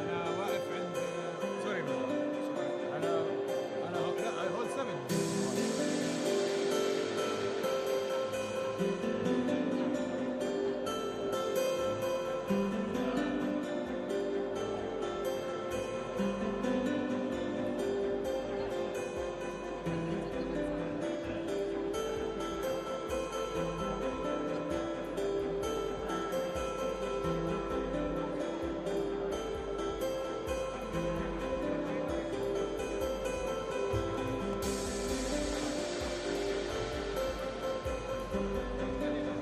انا واقف عند سوري انا لا هول 7 Thank you.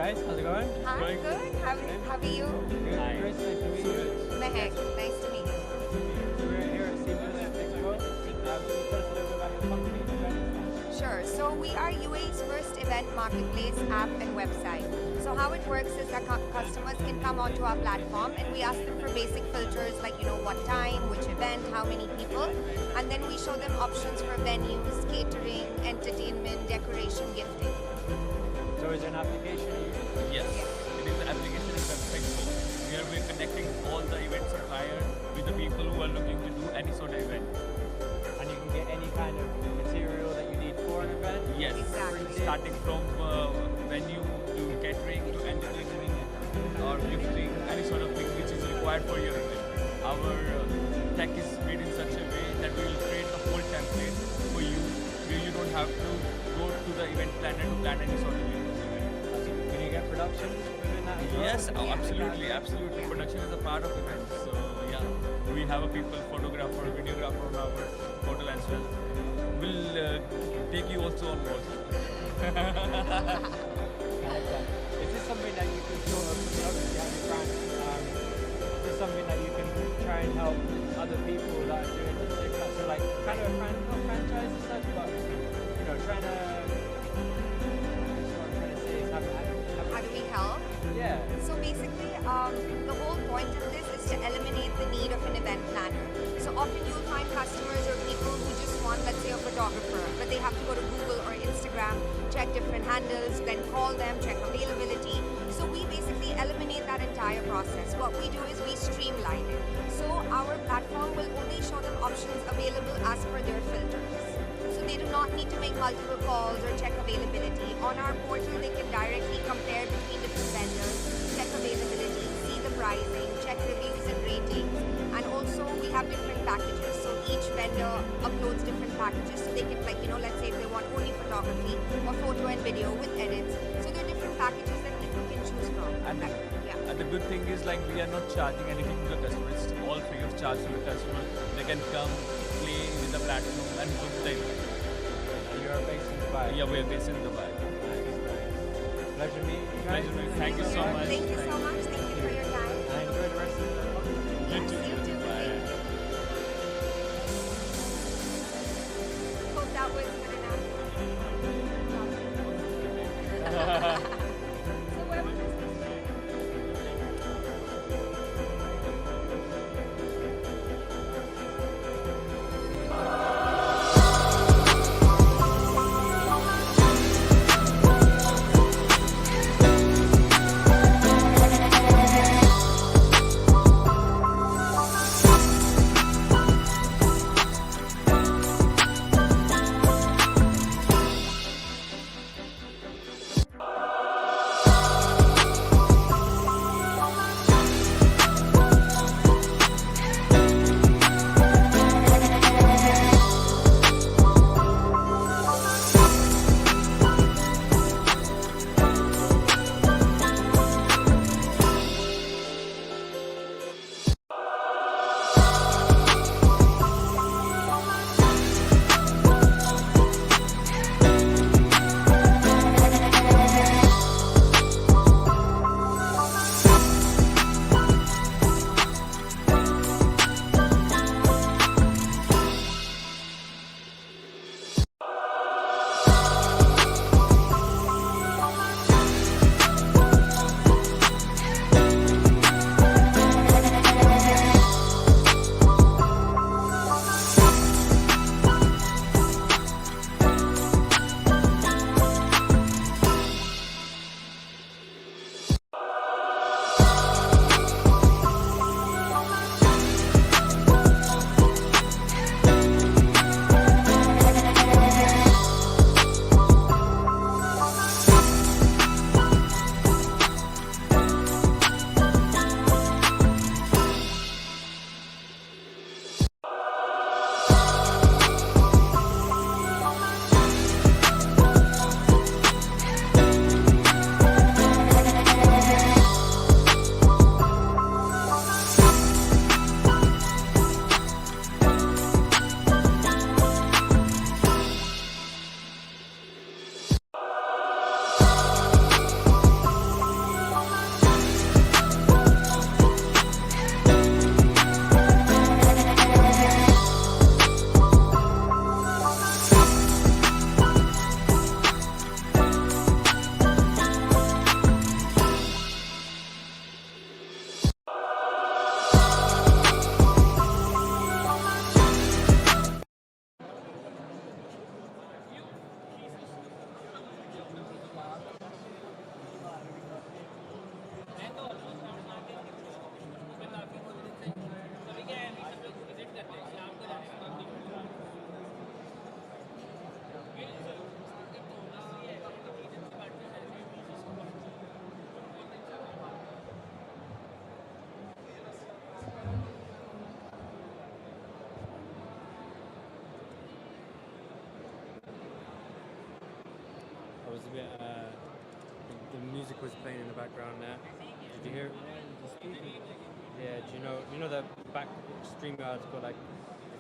guys, how's it going? Hi, Going good. How are you? Good. Hi. Chris, nice to meet you. Mehek, nice to meet you. So we're here at Seamless Expo. Can you tell us a little bit about your company and event? Sure. So we are UAE's first event marketplace app and website. So how it works is that customers can come onto our platform and we ask them for basic filters like, what time, which event, how many people. And then we show them options for venues, catering, entertainment, decoration, gifting. So is there an application you use? Yes, it is an application and website both. Here we're connecting all the event suppliers with the people who are looking to do any sort of event. And you can get any kind of material that you need for an event? Yes, Exactly. starting from venue to catering to entertainment or gifting, any sort of thing which is required for your event. Our tech is made in such a way that we will create the whole template for you, where you don't have to go to the event planner to plan any sort of event. Can you get production within that as well? Yes, oh, Yeah. absolutely, absolutely. Production is a part of events. So yeah, we have a people, photographer, videographer on our portal as well. We'll take you also on board. I like that. Is this something that you can sort of, obviously have your brand, is this something that you can try and help other people that are doing this same kind, so like kind of a not franchise as such, but trying to, what I'm trying to say is have How do we help? yeah. So basically, the whole point of this is to eliminate the need of an event planner. So often you'll find customers or people who just want, let's say, a photographer, but they have to go to Google or Instagram, check different handles, then call them, check availability. So we basically eliminate that entire process. What we do is we streamline it. So our platform will only show them options available as per their filters. So they do not need to make multiple calls or check availability. On our portal, they can directly compare between different vendors, check availability, see the pricing, check reviews and ratings. And also, we have different packages. So each vendor uploads different packages. So they can, let's say if they want only photography or photo and video with edits. So there are different packages that people can choose from. And, Yeah. and the good thing is we are not charging anything to the customer. It's all free of charge to the customer. They can come, play with the platform and book the event. You are based in Dubai. Yeah, we are based in Dubai. Nice. Pleasure meeting you guys. Pleasure meeting you. Thank you so much. Thank you so much. Thank you for your time. And enjoy the rest of the conference. You Yes, too. you too. Bye. Thank you. Hope that was good enough. So where was this? music was playing in the background there. Did you hear it? The speaking. Yeah. Do you know that back StreamYard's got like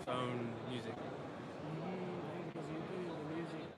its own music? Because you do the music.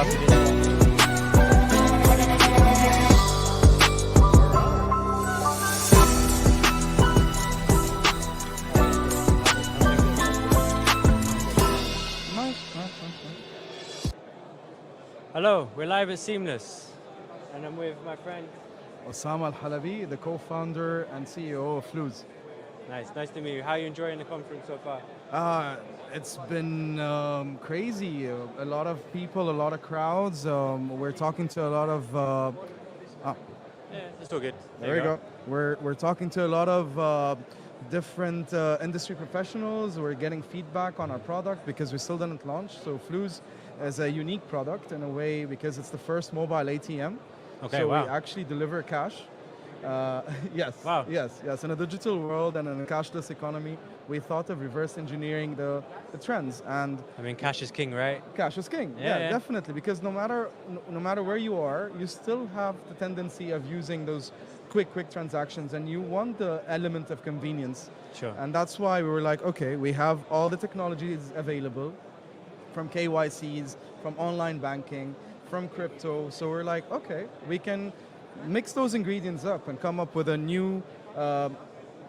after this. Hello, we're live at Seamless, and I'm with my friend. Osama Al-Halabi, the co-founder and CEO of Fluz. Nice to meet you. How are you enjoying the conference so far? It's been crazy. A lot of people, a lot of crowds. We're talking to a lot of. Yeah, it's all good. There you go. We're talking to a lot of different industry professionals. We're getting feedback on our product because we still didn't launch. So Fluz is a unique product in a way because it's the first mobile ATM. Okay, so wow. we actually deliver cash. Yes. Wow. Yes. In a digital world and in a cashless economy, we thought of reverse engineering the trends, and I mean, cash is king, right? cash is king. Yeah. Definitely, because no matter where you are, you still have the tendency of using those quick transactions, and you want the element of convenience. Sure. And that's why we were like, okay, we have all the technologies available, from KYCs, from online banking, from crypto. So we're like, okay, we can mix those ingredients up and come up with a new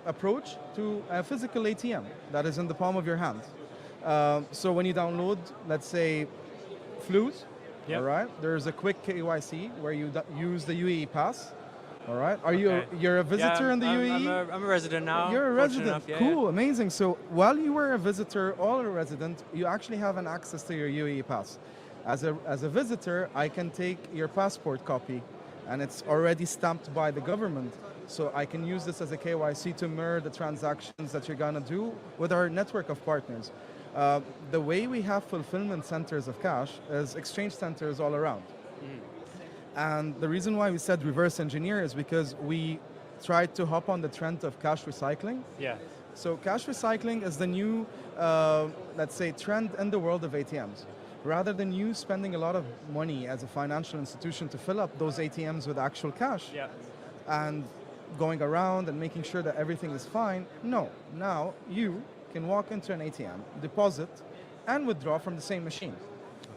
approach to a physical ATM that is in the palm of your hand. So when you download, let's say, Fluz, Yep. all right, there's a quick KYC where you use the UAE pass. All right, you're a visitor in the UAE? I'm a resident now. You're a fortunate resident. enough, yeah, Cool, amazing. So while you were a visitor or a resident, you actually have an access to your UAE pass. As a visitor, I can take your passport copy, and it's already stamped by the government. So I can use this as a KYC to mirror the transactions that you're gonna do with our network of partners. The way we have fulfillment centers of cash is exchange centers all around. And the reason why we said reverse engineer is because we tried to hop on the trend of cash recycling. Yeah. So cash recycling is the new, let's say, trend in the world of ATMs. Rather than you spending a lot of money as a financial institution to fill up those ATMs with actual cash Yeah. and going around and making sure that everything is fine, no. Now you can walk into an ATM, deposit, and withdraw from the same machine.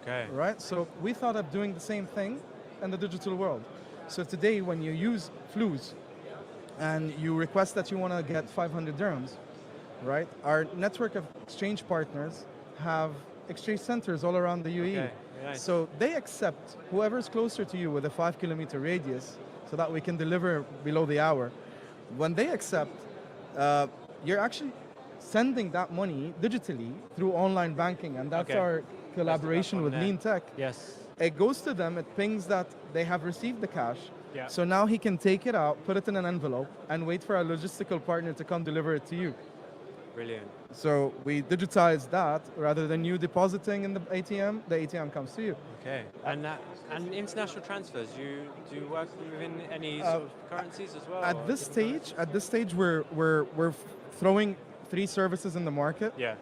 Okay. Right? So we thought of doing the same thing in the digital world. So today when you use Fluz and you request that you want to get 500 dirhams, right? Our network of exchange partners have exchange centers all around the UAE. Okay, nice. So they accept whoever's closer to you with a 5-kilometer radius so that we can deliver below the hour. When they accept, you're actually sending that money digitally through online banking, and that's Okay. our collaboration with platform Lean Tech. Yes. It goes to them, it pings that they have received the cash. Yeah. So now he can take it out, put it in an envelope, and wait for a logistical partner to come deliver it to you. Brilliant. So we digitized that. Rather than you depositing in the ATM comes to you. Okay. And international transfers, do you work within any sort of currencies as well? or At this different stage, we're throwing 3 services in the market. Yeah.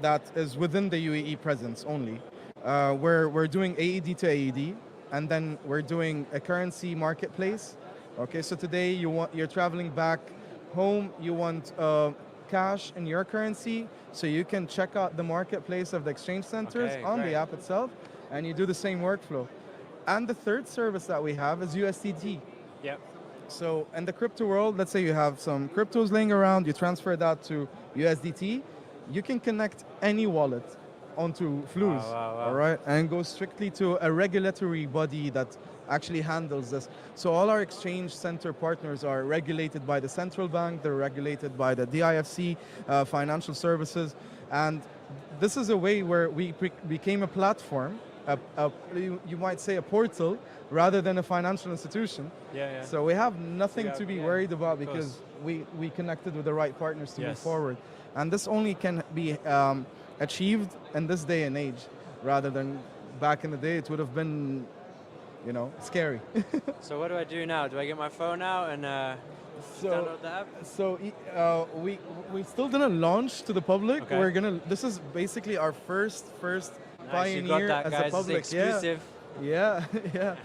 That is within the UAE presence only. We're doing AED to AED, and then we're doing a currency marketplace. Okay, so today you're traveling back home, you want cash in your currency, so you can check out the marketplace of the exchange centers Okay, on great. the app itself, and you do the same workflow. And the third service that we have is USDT. Yep. So in the crypto world, let's say you have some cryptos laying around, you transfer that to USDT, you can connect any wallet onto Fluz, Wow. all right, and go strictly to a regulatory body that actually handles this. So all our exchange center partners are regulated by the central bank, they're regulated by the DIFC, financial services, and this is a way where we became a platform, you might say a portal, rather than a financial institution. Yeah. So we have nothing Yeah, to be yeah, worried about of because we connected with the right partners to move Yes. forward. And this only can be achieved in this day and age, rather than back in the day. It would have been, scary. So what do I do now? Do I get my phone out and download the app? So we still didn't launch to the public. Okay. This is basically our first Nice, pioneer you got that, as guys. a public. It's exclusive. Yeah.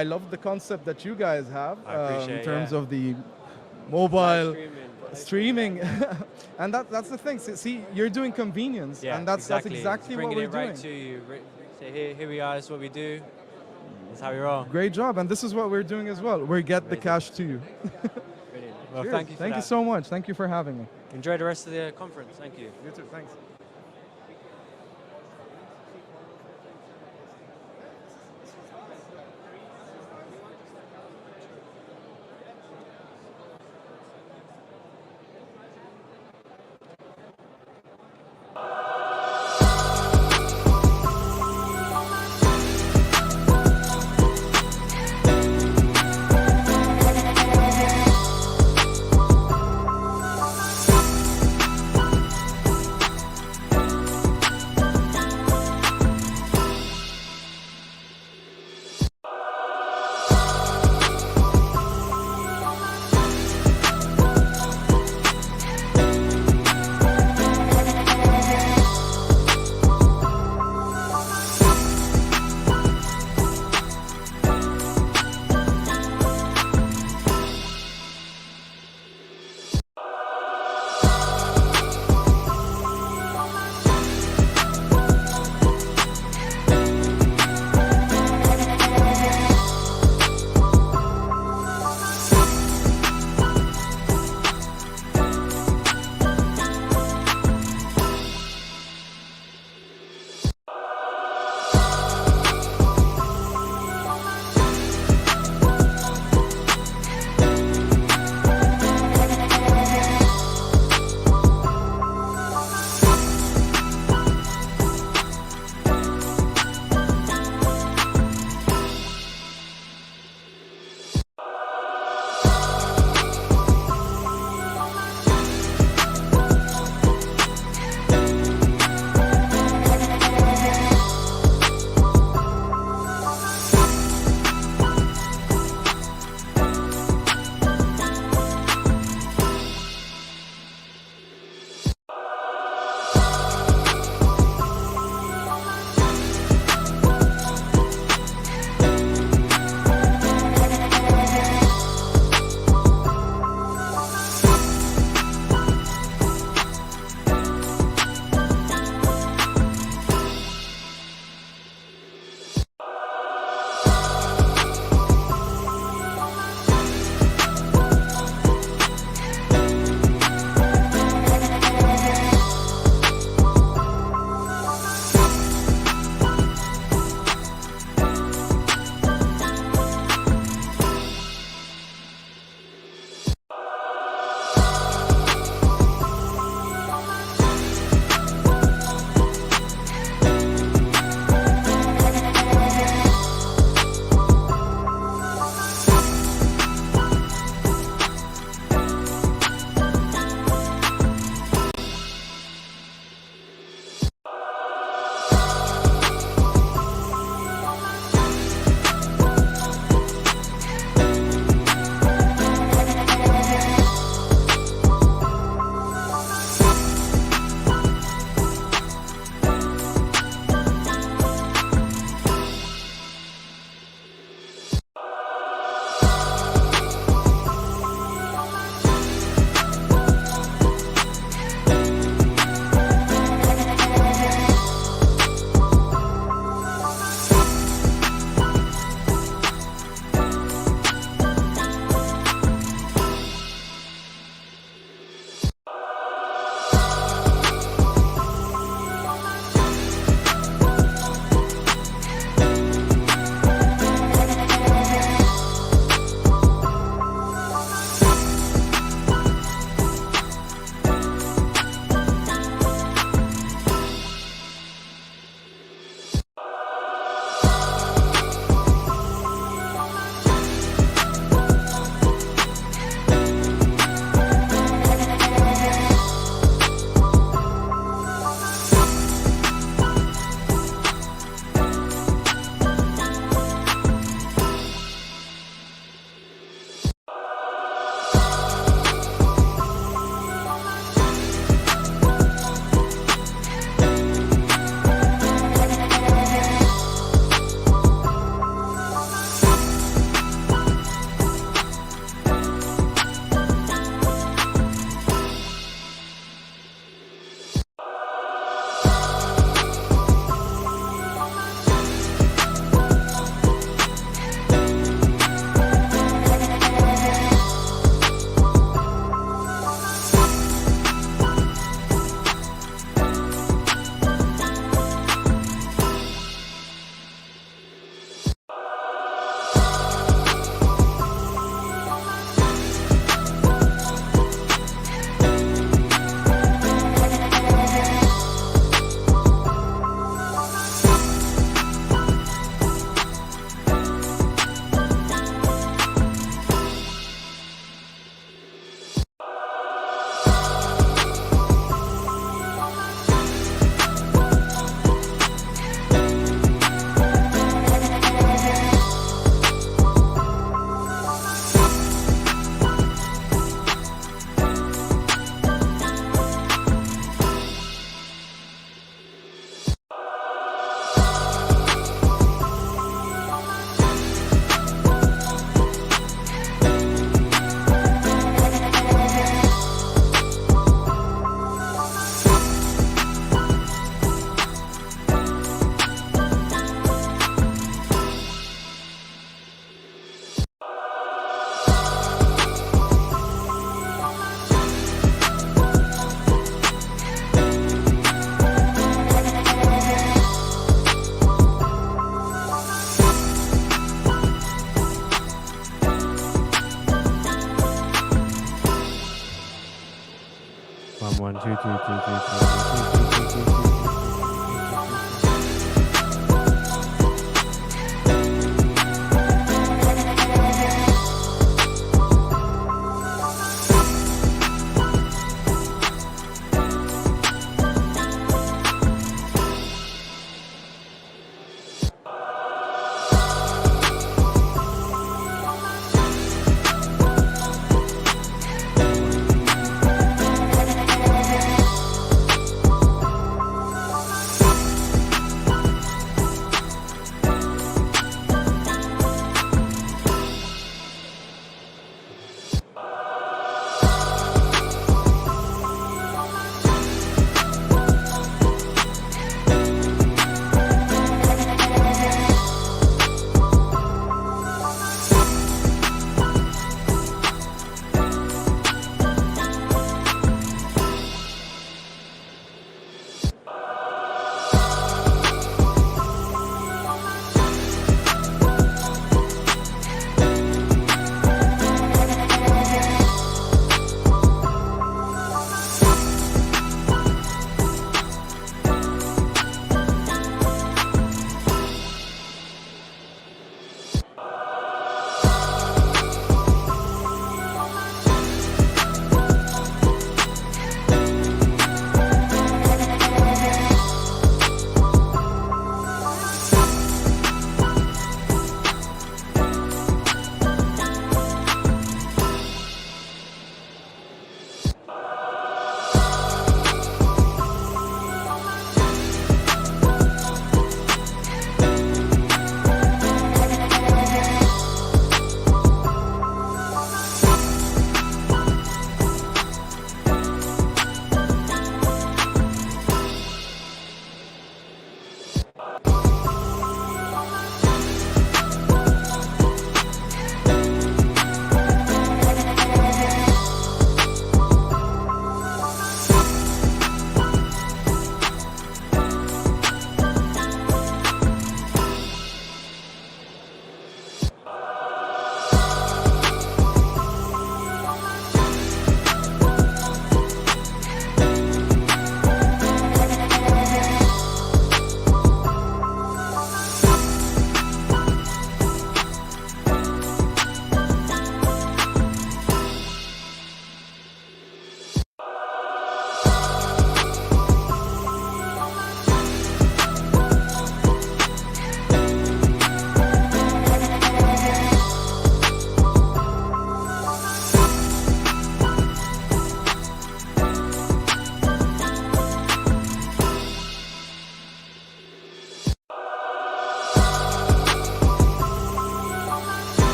I love the concept that you guys have I appreciate in terms yeah. of the mobile Live streaming, and that's the thing. See, you're doing convenience, Yeah, and that's exactly It's what bringing we're it right doing. to you. say, here we are, this is what we do, this is how we roll. Great job, and this is what we're doing as well. We get the Amazing. cash to you. Brilliant. Well, Cheers. thank you for Thank you that. so much. Thank you for having me. Enjoy the rest of the conference. Thank you. You too. Thanks.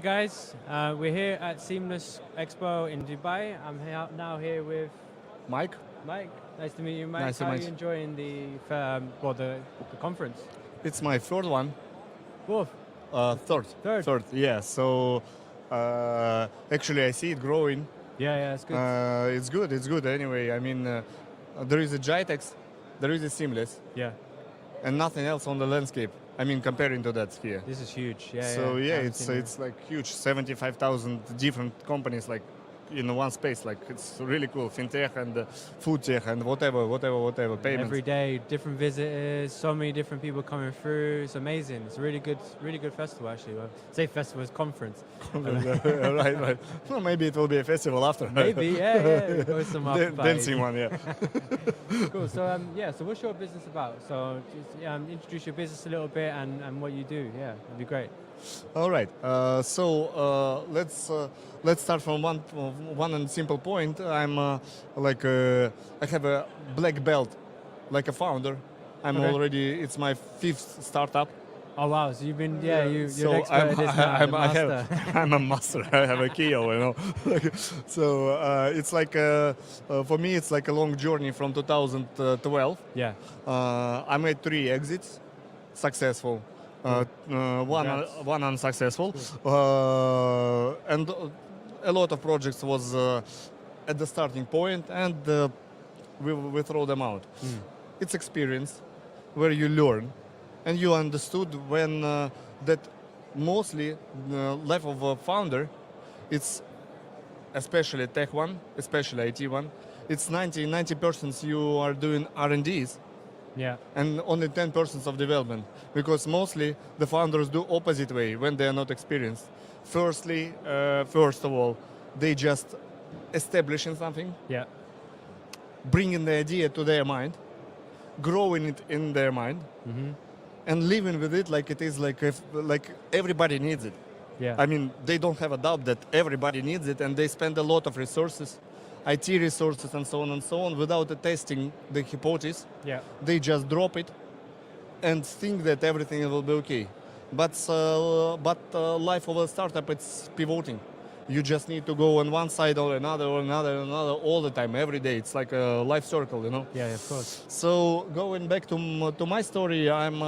guys, we're here at Seamless Expo in Dubai. I'm now here with Mike? Mike. Nice to meet you, Mike. Nice to How are meet you you. enjoying the conference? It's my third one. Fourth. Third. Third. Yeah. So actually, I see it growing. Yeah, it's good. It's good. It's good. Anyway, I mean, there is a Jitex, there is a Seamless, Yeah, and nothing else on the landscape. I mean, comparing to that sphere. this is huge. Yeah. So I yeah, haven't it's seen it's like huge. 75,000 different companies like in one space. Like it's really cool. FinTech and food tech and whatever payments. Every day, different visitors, so many different people coming through. It's amazing. It's a really good festival actually. Well, say festival, it's conference. right. Well, maybe it will be a festival after. Maybe, yeah. Go some after Dancing parties. one, yeah. Cool. So so what's your business about? So just introduce your business a little bit and what you do. Yeah, that'd be great. All right. Let's start from one and simple point. I'm I have a black belt, like a founder. I'm Okay. already. It's my fifth startup. Oh wow! So you've been you're So an expert at this now, the master. I'm a master. I have a Keo, you know. So it's like for me, it's like a long journey from 2012. Yeah. I made 3 exits, successful. One unsuccessful, and a lot of projects was at the starting point, and we throw them out. It's experience where you learn, and you understood when that mostly life of a founder, it's especially tech one, especially IT one, it's 90% you are doing R&Ds Yeah. and only 10% of development, because mostly the founders do opposite way when they are not experienced. First of all, they just establishing something, Yeah. bringing the idea to their mind, growing it in their mind, and living with it like it is like everybody needs it. Yeah. I mean, they don't have a doubt that everybody needs it, and they spend a lot of resources, IT resources and so on, without testing the hypothesis. Yeah. They just drop it and think that everything will be okay. But life of a startup, it's pivoting. You just need to go on one side or another all the time, every day. It's like a life circle, you know. Yeah. Of course. So going back to my story, I'm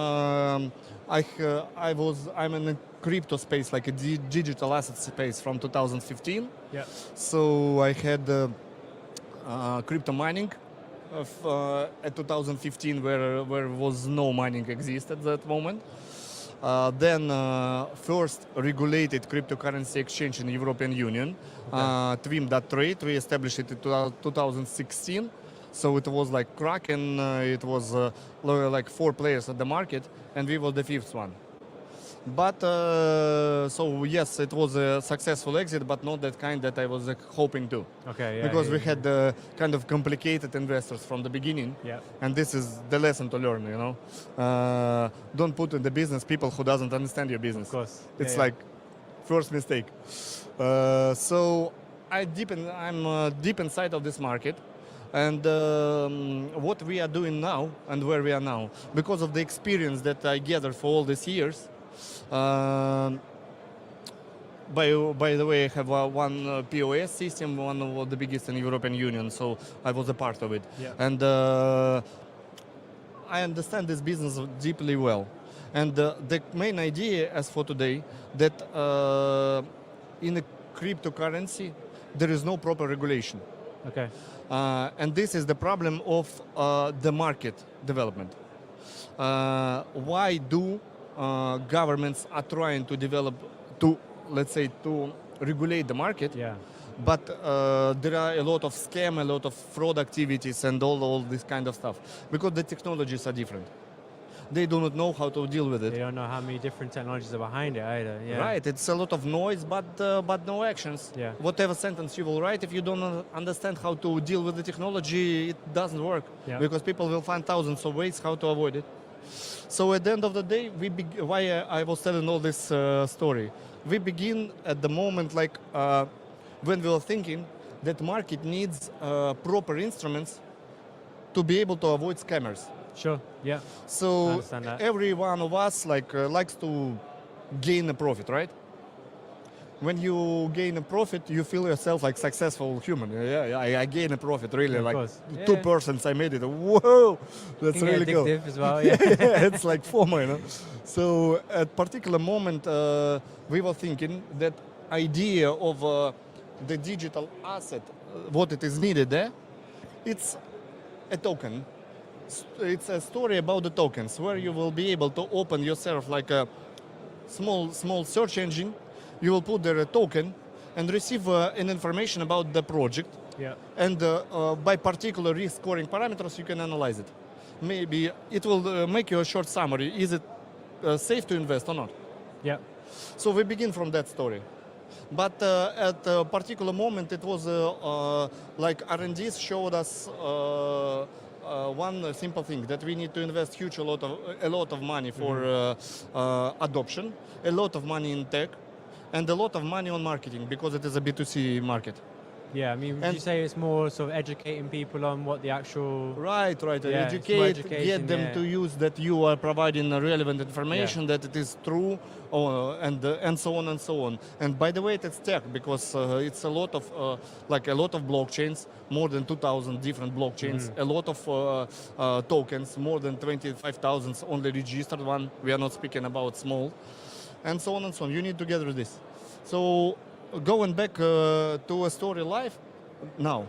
in a crypto space, like a digital asset space from 2015. Yeah. So I had crypto mining at 2015, where was no mining exist at that moment. Then first regulated cryptocurrency exchange in the European Union, Twim.trade. We established it in 2016. So it was like Kraken, it was like 4 players at the market, and we were the 5th one. But so yes, it was a successful exit, but not that kind that I was hoping to. Okay. Yeah. Because yeah, we had kind of complicated investors from the beginning, Yeah. and this is the lesson to learn. You know, don't put in the business people who doesn't understand your business. Of course. It's Yeah, like first mistake. So I'm deep inside of this market, and what we are doing now and where we are now, because of the experience that I gathered for all these years. By the way, I have one POS system, one of the biggest in European Union, so I was a part of it. Yeah. And I understand this business deeply well. And the main idea as for today, that in a cryptocurrency, there is no proper regulation. Okay. And this is the problem of the market development. Why do governments are trying to develop, to regulate the market, Yeah. but there are a lot of scam, a lot of fraud activities, and all this kind of stuff, because the technologies are different. They do not know how to deal with They it. don't know how many different technologies are behind it either. Yeah. Right, it's a lot of noise, but no actions. Yeah. Whatever sentence you will write, if you don't understand how to deal with the technology, it doesn't work. Yeah. Because people will find thousands of ways how to avoid it. So at the end of the day, why I was telling all this story, we begin at the moment like when we were thinking that market needs proper instruments to be able to avoid scammers. Sure. Yeah. I So understand that. every one of us likes to gain a profit, right? when you gain a profit, you feel yourself like successful human. Yeah, I gain a profit really, Of like course. Yeah. 2% I made it. Whoa, that's Can get really cool. addictive as well. Yeah. Yeah, it's like FOMO, you know. So at particular moment, we were thinking that idea of the digital asset, what it is needed there, it's a token. It's a story about the tokens where you will be able to open yourself like a small search engine. You will put there a token and receive an information about the project. Yeah. And by particular risk scoring parameters, you can analyze it. Maybe it will make you a short summary. Is it safe to invest or not? Yeah. So we begin from that story. But at a particular moment, it was like R&Ds showed us one simple thing, that we need to invest a lot of money for adoption, a lot of money in tech, and a lot of money on marketing, because it is a B2C market. Yeah, I mean, would you And- say it's more sort of educating people on what the actual... Right. Yeah, it's more Educate, education, get them yeah. to use that you are providing relevant information, that it is true, and so on and so on. And by the way, it's tech, because it's a lot of blockchains, more than 2,000 different blockchains, a lot of tokens, more than 25,000 only registered one. We are not speaking about small, and so on and so on. You need to gather this. So going back to a story life now.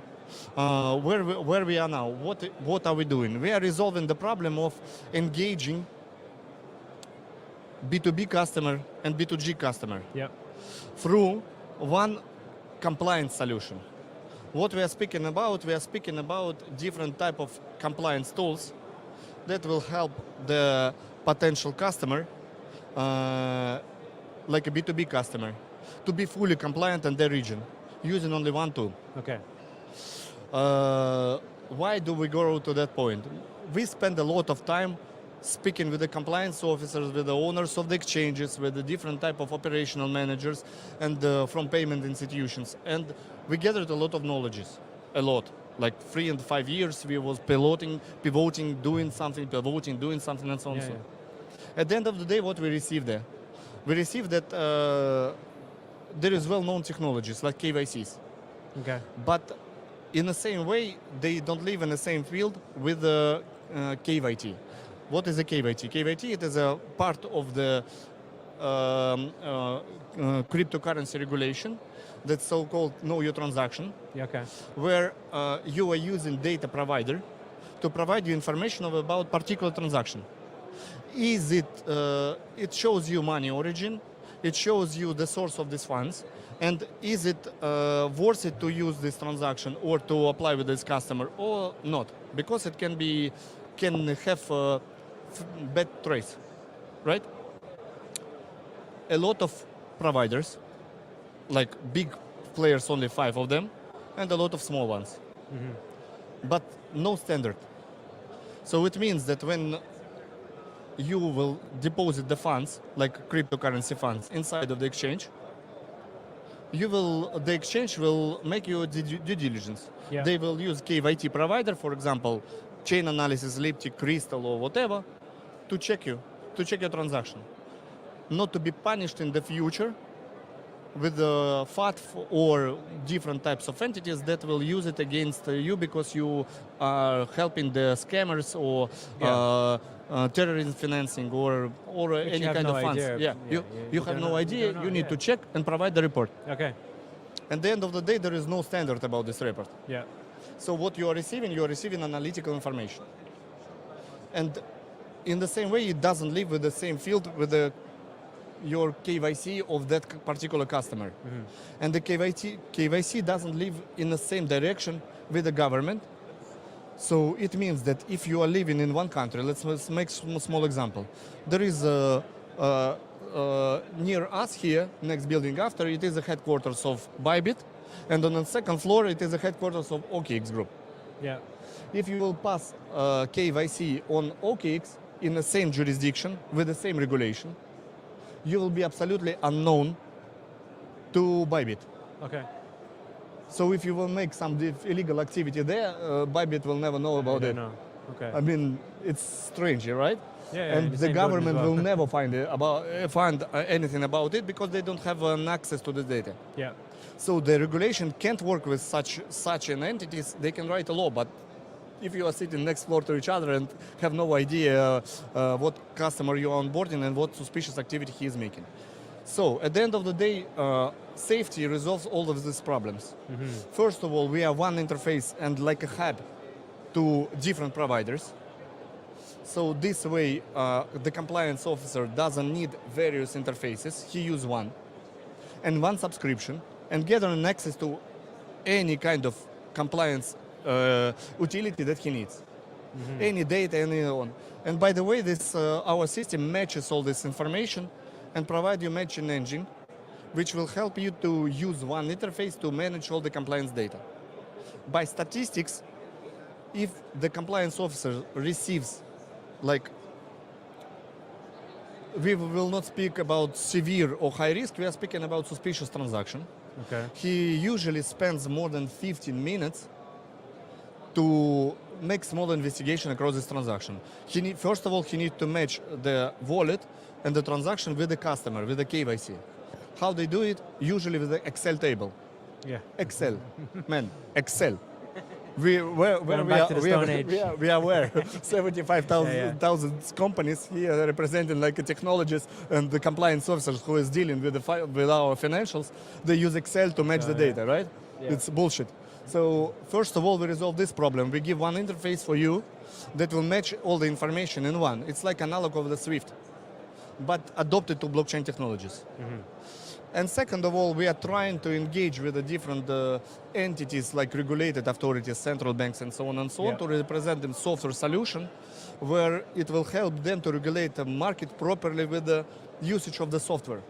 Where we are now, what are we doing? We are resolving the problem of engaging B2B customer and B2G customer Yeah. through one compliance solution. What we are speaking about different type of compliance tools that will help the potential customer, like a B2B customer, to be fully compliant in their region using only one tool. Okay. Why do we go to that point? We spend a lot of time speaking with the compliance officers, with the owners of the exchanges, with the different type of operational managers, and from payment institutions. And we gathered a lot of knowledges, a lot. Like 3 and 5 years, we was pivoting, doing something, and so on. Yeah, So. yeah. At the end of the day, what we received there? We received that there is well-known technologies like KYCs. Okay. But in the same way, they don't live in the same field with the KYT. What is a KYT? KYT, it is a part of the cryptocurrency regulation, that's so-called Know Your Transaction, Yeah, okay. where you are using data provider to provide you information about particular transaction. Is it, it shows you money origin, it shows you the source of these funds, and is it worth it to use this transaction or to apply with this customer or not? Because it can have bad trace, right? A lot of providers, like big players, only 5 of them, and a lot of small ones, but no standard. So it means that when you will deposit the funds, like cryptocurrency funds, inside of the exchange, the exchange will make you due diligence. Yeah. They will use KYT provider, for example, chain analysis, Elliptic, Crystal, or whatever, to check your transaction. Not to be punished in the future with FATF or different types of entities that will use it against you because you are helping the scammers or terrorism financing or Which any you have kind no of funds. idea. Yeah, Yeah, you have don't no know- idea. don't know, You need yeah. to check and provide the report. Okay. At the end of the day, there is no standard about this report. Yeah. So what you are receiving analytical information. And in the same way, it doesn't live with the same field with your KYC of that particular customer. And the KYC doesn't live in the same direction with the government. So it means that if you are living in one country, let's make a small example. There is near us here, next building after, it is the headquarters of Bybit. And on the second floor, it is the headquarters of OKX Group. Yeah. If you will pass KYC on OKX in the same jurisdiction with the same regulation, you will be absolutely unknown to Bybit. Okay. So if you will make some illegal activity there, Bybit will never know I about don't it. know. Okay. I mean, it's strange, right? Yeah, in And the the same building government as well. will never find anything about it because they don't have access to the data. Yeah. So the regulation can't work with such an entities. They can write a law, but if you are sitting next floor to each other and have no idea what customer you are onboarding and what suspicious activity he is making. So at the end of the day, safety resolves all of these problems. First of all, we have one interface and like a hub to different providers. So this way, the compliance officer doesn't need various interfaces. He uses one and one subscription and get an access to any kind of compliance utility that he needs. Any data, any on. And by the way, this our system matches all this information and provide you matching engine, which will help you to use one interface to manage all the compliance data. By statistics, if the compliance officer receives, like, we will not speak about severe or high risk, we are speaking about suspicious transaction. Okay. He usually spends more than 15 minutes to make small investigation across this transaction. First of all, he needs to match the wallet and the transaction with the customer, with the KYC. How they do it? Usually with the Excel table. Yeah. Excel. Man, Excel. Where Going we back are, to the we, Stone are, Age. we are aware. 75,000 Yeah, yeah. thousand companies here representing like technologists and the compliance officers who is dealing with with our financials. They use Excel to match the data, right? Yeah. It's bullshit. So first of all, we resolve this problem. We give one interface for you that will match all the information in one. It's like analog of the SWIFT, but adopted to blockchain technologies. And second of all, we are trying to engage with the different entities like regulated authorities, central banks, and so on and so on, Yeah. to represent them software solution where it will help them to regulate the market properly with the usage of the software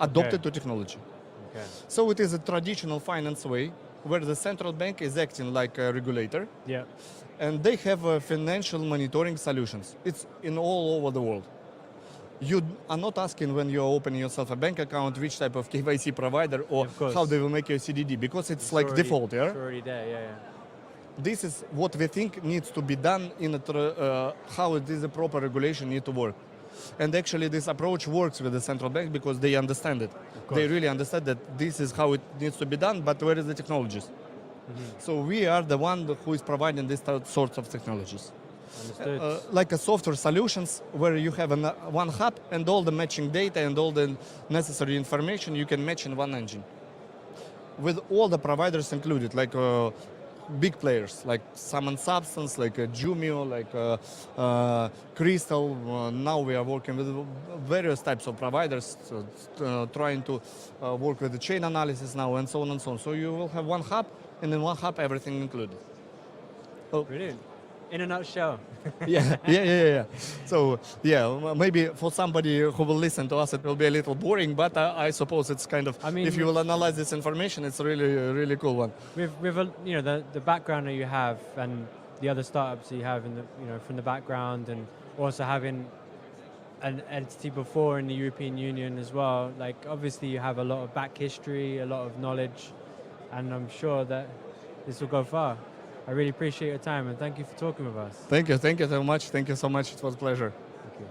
adopted to technology. Okay. So it is a traditional finance way where the central bank is acting like a regulator Yeah. and they have financial monitoring solutions. It's in all over the world. You are not asking when you're opening yourself a bank account which type of KYC provider or Of course. how they will make your CDD because it's like already, default, yeah? It's already there, yeah. This is what we think needs to be done in how it is a proper regulation need to work. And actually this approach works with the central bank because they understand it. They really understand that this is how it needs to be done, but where is the technologies? So we are the one who is providing these sorts of technologies. Understood. Like a software solutions where you have one hub and all the matching data and all the necessary information you can match in one engine. With all the providers included, like big players, like Sum and Substance, like Jumio, like Crystal. Now we are working with various types of providers, trying to work with the chain analysis now and so on and so on. So you will have one hub and in one hub everything included. Brilliant. In a nutshell. Yeah. So yeah, maybe for somebody who will listen to us, it will be a little boring, but I suppose it's kind of. I mean, if you will analyze this information, it's a really cool one. With the background that you have and the other startups that you have in the from the background and also having an entity before in the European Union as well, like obviously you have a lot of back history, a lot of knowledge, and I'm sure that this will go far. I really appreciate your time and thank you for talking with us. Thank you so much. Thank you so much. It was a pleasure. Thank you.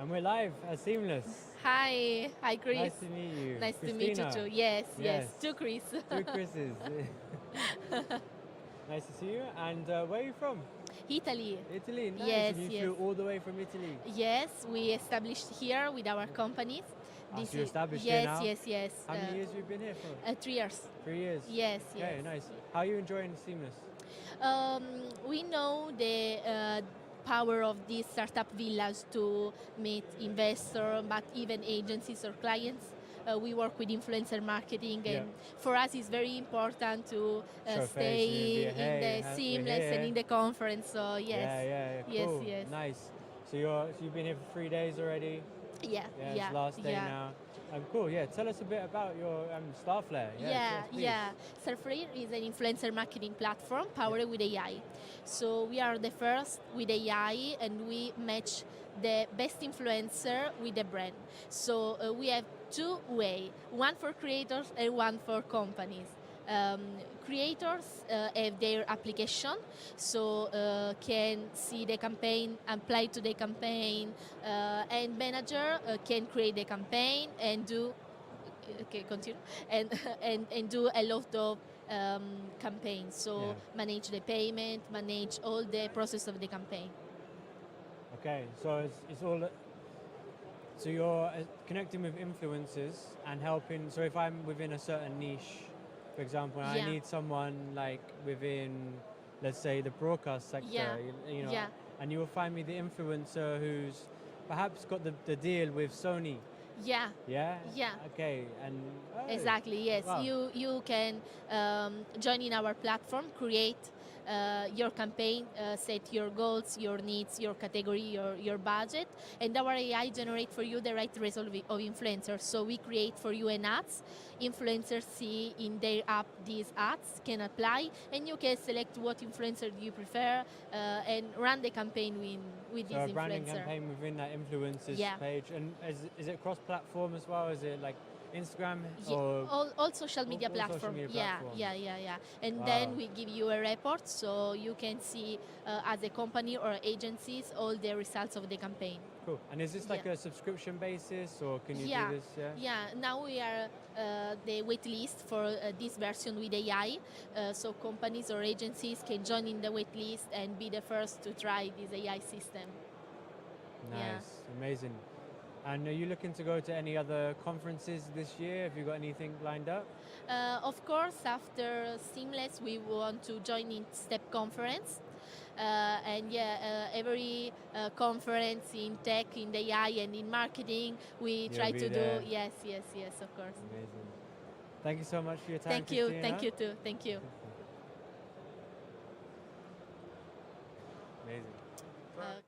And we're live at Seamless. Hi, Chris. Nice to meet you. Nice to meet you Christina. too. Yes, yes, Yes. two Chris. Two Chris's. Nice to see you. And where are you from? Italy. Italy. Nice. Yes, And you yes. flew all the way from Italy. Yes, we established here with our companies. So you established here yes, now? yes, yes. How many years have you been here for? 3 years. 3 years. Yes, Okay, yes. nice. How are you enjoying Seamless? We know the power of these startup villas to meet investors, but even agencies or clients. We work with influencer marketing, and for us it's very important to Show face stay and be, in "Hey, the we're Seamless and here." in the conference. So yes, Yeah, yes, cool. yes. Nice. So you've been here for 3 days already? Yeah, Yeah, yeah, it's last day yeah. now. Cool, yeah. Tell us a bit about your Starflare. Yeah, please. yeah. Surflare is an influencer marketing platform powered with AI. So we are the first with AI, and we match the best influencer with the brand. So we have two ways, one for creators and one for companies. Creators have their application, so can see the campaign, apply to the campaign, and manager can create the campaign and do okay, continue, and and do a lot of campaigns. So Yeah. manage the payment, manage all the process of the campaign. Okay, so it's all. So you're connecting with influencers and helping. So if I'm within a certain niche, for example, and I Yeah. need someone like within, let's say, the broadcast sector, Yeah. you know, Yeah. and you will find me the influencer who's perhaps got the deal with Sony. Yeah. Yeah. Yeah. Okay, and Exactly. Yes, wow. you can join in our platform, create your campaign, set your goals, your needs, your category, your budget, and our AI generate for you the right result of influencers. So we create for you an ads. Influencers see in their app these ads, can apply, and you can select what influencer you prefer and run the campaign with So this a branding influencer. campaign within that influencers Yeah. page, and is it cross-platform as well? Is it like Instagram Yeah, or all social media all social platform. media Yeah, platforms. yeah. And Wow. then we give you a report so you can see as a company or agencies all the results of the campaign. Cool. And is this like Yeah. a subscription basis, or can you Yeah, do this? Yeah. yeah. Now we are the wait list for this version with AI, so companies or agencies can join in the wait list and be the first to try this AI system. Nice, Yeah. amazing. And are you looking to go to any other conferences this year? Have you got anything lined up? Of course, after Seamless, we want to join in STEP conference. And yeah, every conference in tech, in the AI, and in marketing, we You'll try be to there. do. Yes, yes, yes, of course. Amazing. Thank you so much for your time. Thank you Christina. too. Thank you. Amazing. Uh,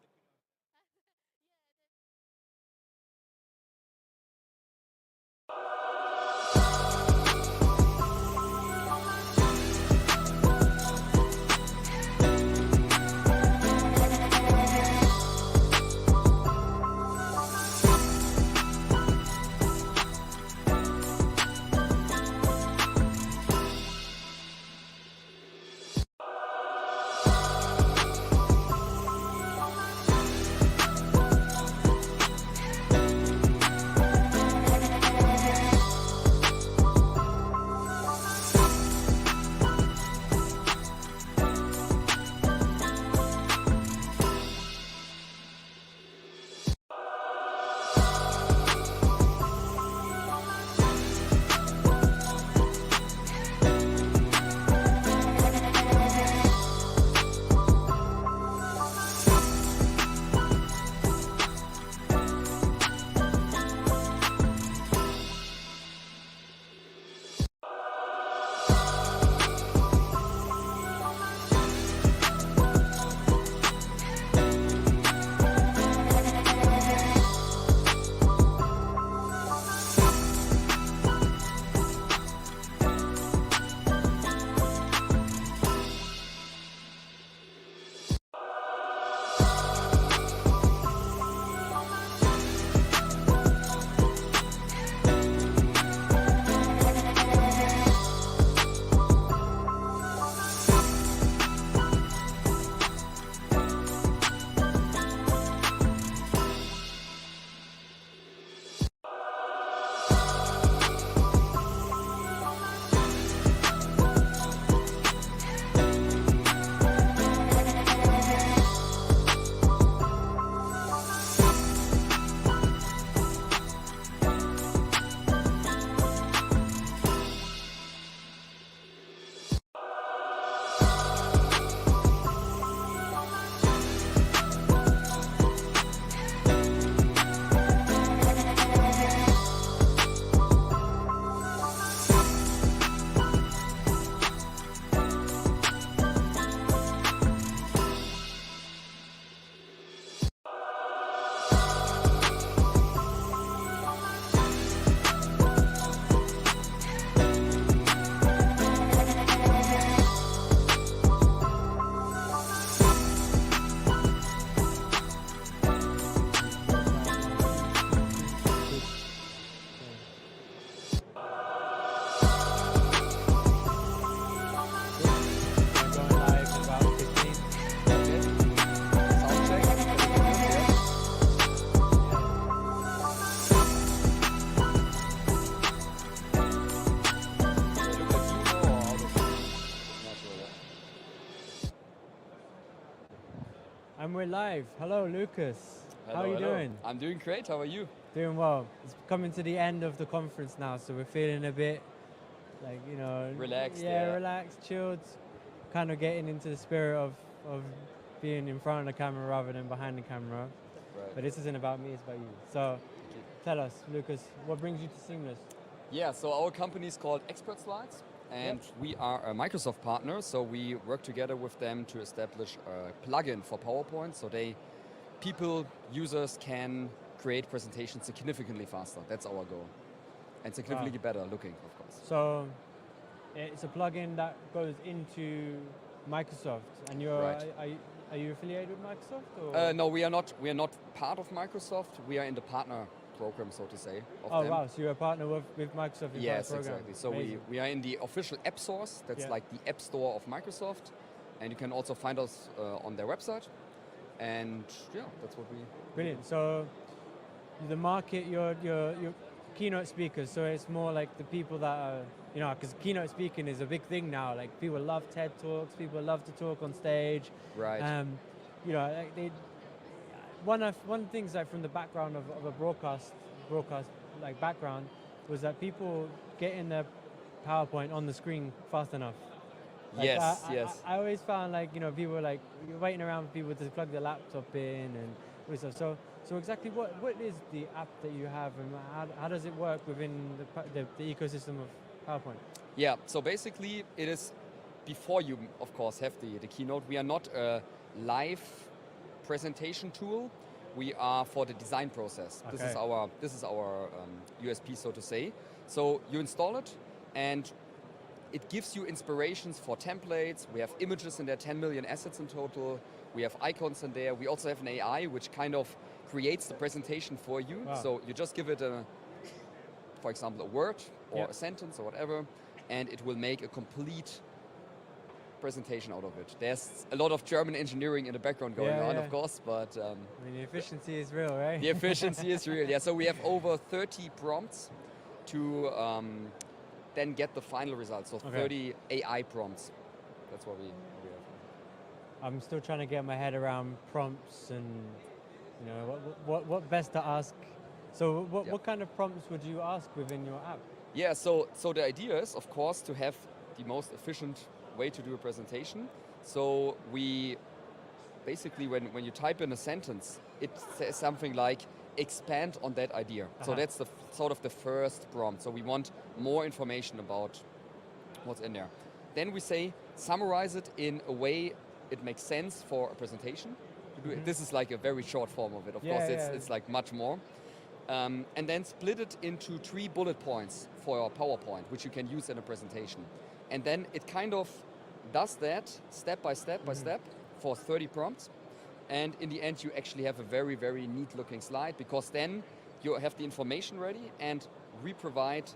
And we're live. Hello, Lucas. How are you doing? I'm doing great. How are you? Doing well. It's coming to the end of the conference now, so we're feeling a bit like, Relaxed, Yeah, yeah. relaxed, chilled, kind of getting into the spirit of being in front of the camera rather than behind the camera. Right. But this isn't about me, it's about you. So tell us, Lucas, what brings you to Seamless? Yeah, so our company is called Expert Slides, and we are a Microsoft partner, so we work together with them to establish a plugin for PowerPoint, so users can create presentations significantly faster. That's our goal. And significantly better looking, of course. So it's a plugin that goes into Microsoft, and are you affiliated with Microsoft? Or? No, we are not. We are not part of Microsoft. We are in the partner program, so to say. Oh wow! So you're a partner with Microsoft in Yes, that program. exactly. So Amazing. we are in the official app source. That's like the app store of Microsoft, and you can also find us on their website. And yeah, that's what we. Brilliant. So the market, your keynote speakers. So it's more like the people that are, because keynote speaking is a big thing now. Like people love TED talks. People love to talk on stage. Right. One of the things like from the background of a broadcast like background was that people getting their PowerPoint on the screen fast enough. Like yes. I always found people were like you're waiting around for people to plug their laptop in and all this stuff. So exactly what is the app that you have and how does it work within the ecosystem of PowerPoint? Yeah. So basically, it is before you, of course, have the keynote. We are not a live presentation tool. We are for the design process. Okay. This is our USP, so to say. So you install it, and it gives you inspirations for templates. We have images in there, 10 million assets in total. We have icons in there. We also have an AI which kind of creates the presentation for you. Wow. So you just give it for example, a word or a sentence or whatever, and it will make a complete presentation out of it. There's a lot of German engineering in the background going on, of course, but the efficiency is real, right? the efficiency is real. Yeah, so we have over 30 prompts to then get the final results. So 30 AI prompts. That's what we have. I'm still trying to get my head around prompts and what best to ask. So what kind of prompts would you ask within your app? Yeah, so the idea is, of course, to have the most efficient way to do a presentation. So we basically, when you type in a sentence, it says something like expand on that idea. So that's the sort of the first prompt. So we want more information about what's in there. Then we say summarize it in a way it makes sense for a presentation. This is like a very short form of it. Of course, it's like much more. And then split it into 3 bullet points for your PowerPoint, which you can use in a presentation. And then it kind of does that step by step by step for 30 prompts. And in the end, you actually have a very, very neat looking slide, because then you have the information ready and we provide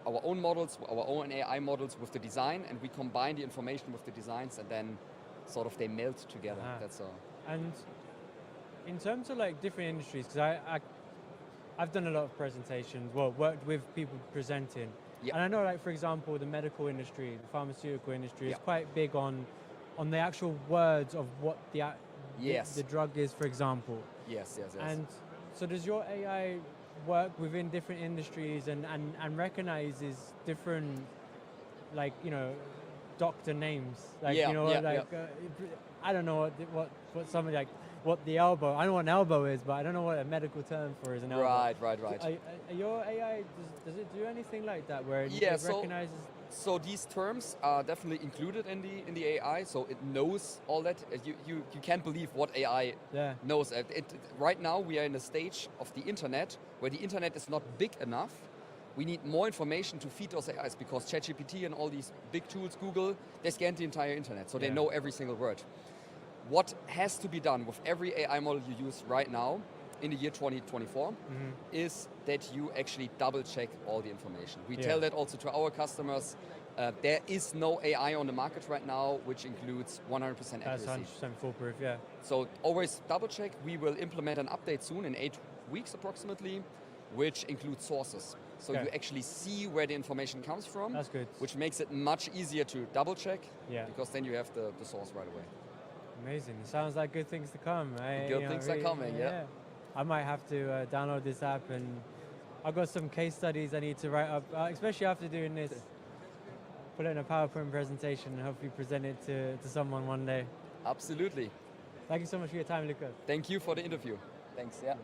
our own models, our own AI models with the design, and we combine the information with the designs, and then sort of they melt together. That's all. And in terms of like different industries, because I've done a lot of presentations, worked with people presenting. Yep. And I know, like, for example, the medical industry, the pharmaceutical industry is quite big on the actual words of what the drug is, for example. Yes. And so does your AI work within different industries and recognizes different, like, doctor names? Like, I don't know what somebody like, what the elbow, I know what an elbow is, but I don't know what a medical term for is an elbow. Right. Are your AI, does it do anything like that where it recognizes? So these terms are definitely included in the AI, so it knows all that. You can't believe what AI knows. Right now we are in a stage of the internet where the internet is not big enough. We need more information to feed those AIs, because ChatGPT and all these big tools, Google, they scan the entire internet, so they know every single word. What has to be done with every AI model you use right now in the year 2024 is that you actually double check all the information. We tell that also to our customers. There is no AI on the market right now which includes 100% accuracy. That's 100% foolproof, yeah. So always double check. We will implement an update soon, in 8 weeks approximately, which includes sources. So you actually see where the information comes from. That's good. Which makes it much easier to double check, Yeah. because then you have the source right away. Amazing. It sounds like good things to come. Good things are coming, yeah. I might have to download this app, and I've got some case studies I need to write up, especially after doing this. Put it in a PowerPoint presentation and hopefully present it to someone one day. Absolutely. Thank you so much for your time, Luca. Thank you for the interview. Thanks, yeah.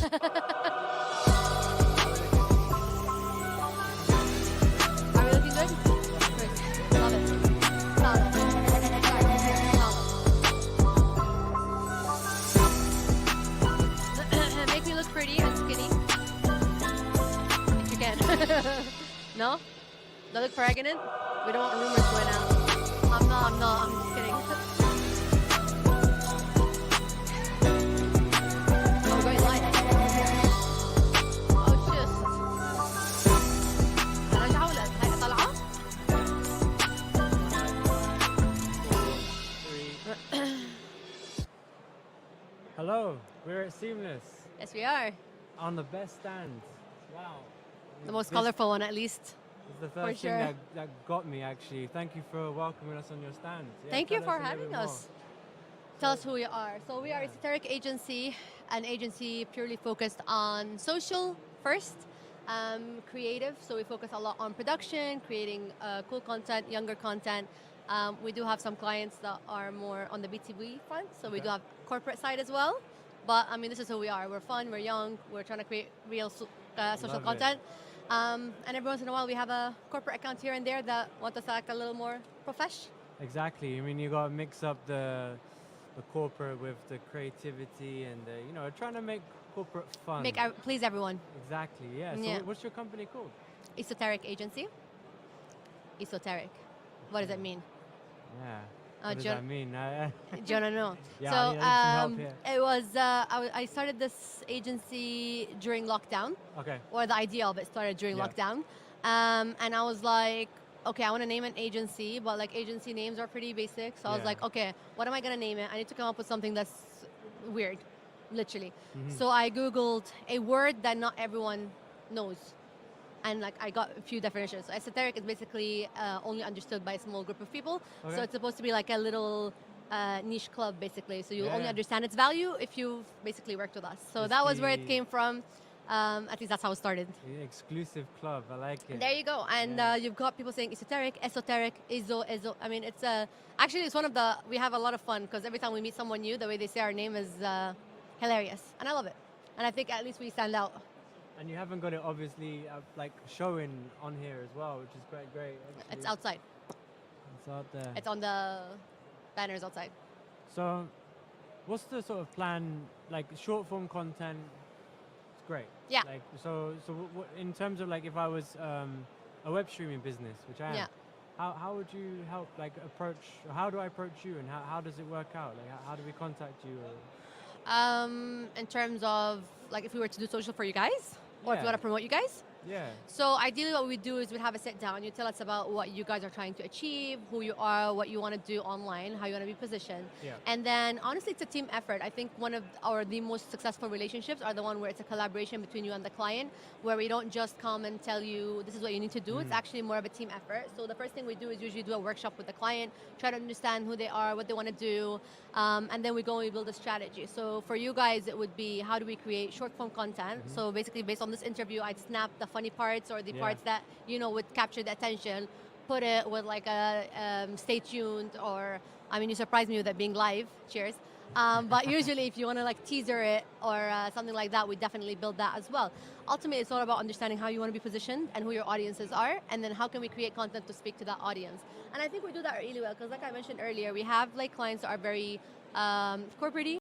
Are we looking good? Good. Love it. Love it. Love it. Make me look pretty and skinny. If you can. No? Don't look pregnant? We don't want rumors going out. I'm not. I'm just kidding. Oh, going live. Oh, shit. أنا جعولة. هاي طالعة؟ Hello, we're at Seamless Yes, we are. on the best stand. Wow. The most This colorful one, at least. is the first thing sure. that got me, actually. Thank you for welcoming us on your stand. Yeah, Thank you tell for us a little having bit more. us. Tell us who we are. So we are a Esoteric agency, an agency purely focused on social first, creative. So we focus a lot on production, creating cool content, younger content. We do have some clients that are more on the B2B front. So we do have corporate side as well. But I mean, this is who we are. We're fun, we're young, we're trying to create real social Love it. content. And every once in a while, we have a corporate account here and there that want us to act a little more profesh. Exactly. I mean, you got to mix up the corporate with the creativity and trying to make corporate fun. Please everyone. Exactly. Yeah. So Yeah. what's your company called? Esoteric agency. Esoteric. What does that mean? Yeah. Uh, What does John- that mean? Do you wanna know? Yeah, So I need some help here. it was I started this agency during lockdown, Okay. or the idea of it started during Yeah. lockdown, and I was like, okay, I want to name an agency, but like agency names are pretty basic. So I was Yeah. like, okay, what am I gonna name it? I need to come up with something that's weird, literally. Mhm. So I googled a word that not everyone knows. And like I got a few definitions. So esoteric is basically only understood by a small group of people. Okay. So it's supposed to be like a little niche club, basically. So you Yeah, only yeah. understand its value if you've basically worked with us. So It's that was where it the- came from. At least that's how it started. The exclusive club. I like it. There you go. And Yeah. you've got people saying esoteric, ezo. I mean, actually it's one of the. We have a lot of fun because every time we meet someone new, the way they say our name is hilarious, and I love it. And I think at least we stand out. And you haven't got it obviously like showing on here as well, which is quite great. Actually. It's outside. It's out there. It's on the banners outside. So, what's the sort of plan? Like short form content, it's great. Yeah. Like in terms of like if I was a web streaming business, which I am, Yeah. how would you help like approach? How do I approach you, and how does it work out? Like how do we contact you? In terms of like if we were to do social for you guys, or if Yeah. we want to promote you guys. Yeah. So ideally what we do is we'd have a sit down. You tell us about what you guys are trying to achieve, who you are, what you want to do online, how you want to be positioned. Yeah. And then honestly, it's a team effort. I think one of the most successful relationships are the one where it's a collaboration between you and the client, where we don't just come and tell you this is what you need to do. It's actually more of a team effort. So the first thing we do is usually do a workshop with the client, try to understand who they are, what they want to do, and then we go and we build a strategy. So for you guys, it would be how do we create short form content? So basically based on this interview, I'd snap the funny parts or the Yeah. parts that would capture the attention, put it with like a stay tuned, or I mean you surprised me with it being live, cheers. But usually if you want to like teaser it or something like that, we definitely build that as well. Ultimately it's all about understanding how you want to be positioned and who your audiences are, and then how can we create content to speak to that audience. And I think we do that really well because like I mentioned earlier, we have like clients that are very corporate-y,